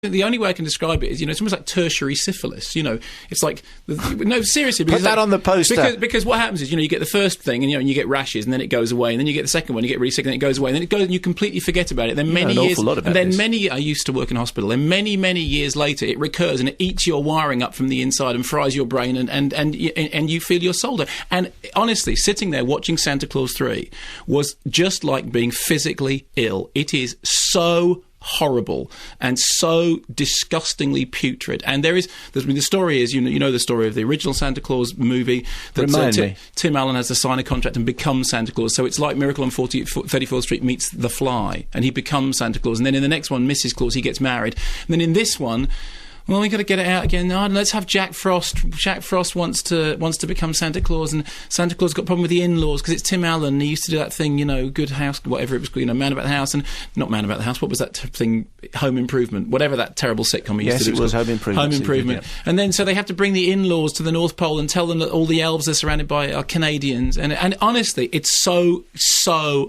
The only way I can describe it is, it's almost like tertiary syphilis. It's like, no, seriously. Put that on the poster. Because what happens is, you get the first thing and you get rashes and then it goes away, and then you get the second one, you get really sick and then it goes away, and then it goes and you completely forget about it. Then many years, I used to work in hospital, and many years later it recurs and it eats your wiring up from the inside and fries your brain and you feel your soul. And honestly, sitting there watching Santa Claus 3 was just like being physically ill. It is so horrible and so disgustingly putrid. And the story is, the story of the original Santa Claus movie, that Tim Allen has to sign a contract and become Santa Claus. So it's like Miracle on 34th Street meets The Fly, and he becomes Santa Claus. And then in the next one, Mrs. Claus, he gets married. And then in this one, well, we got to get it out again. No, let's have Jack Frost. Jack Frost wants to become Santa Claus, and Santa Claus got a problem with the in-laws because it's Tim Allen. And he used to do that thing, Good House, whatever it was, Man About the House, and not Man About the House. What was that thing? Home Improvement, whatever that terrible sitcom he used to do. Yes, it was Home Improvement. Home Improvement. Yeah. And then so they have to bring the in-laws to the North Pole and tell them that all the elves are surrounded by are Canadians. And honestly, it's so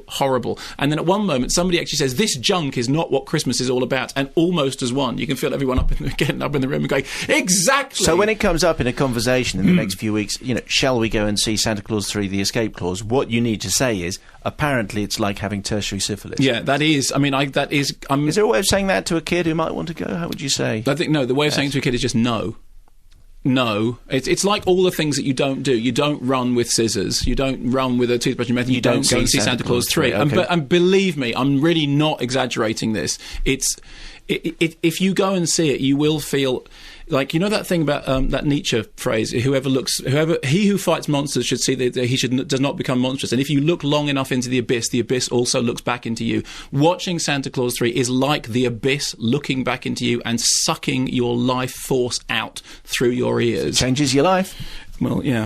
horrible. And then at one moment, somebody actually says, "This junk is not what Christmas is all about." And almost as one, you can feel everyone getting up in the room and going, exactly. So when it comes up in a conversation in the next few weeks, shall we go and see Santa Claus 3, The Escape Clause? What you need to say is, apparently it's like having tertiary syphilis. Yeah, that is. I mean, is there a way of saying that to a kid who might want to go? How would you say? I think, no, the way of saying it to a kid is just no. No. It's like all the things that you don't do. You don't run with scissors. You don't run with a toothbrush in your mouth. You don't go and see Santa Claus 3. Okay. And believe me, I'm really not exaggerating this. If you go and see it, you will feel like, that thing about that Nietzsche phrase, he who fights monsters should see that he does not become monstrous. And if you look long enough into the abyss also looks back into you. Watching Santa Claus 3 is like the abyss looking back into you and sucking your life force out through your ears. It changes your life. Well, yeah.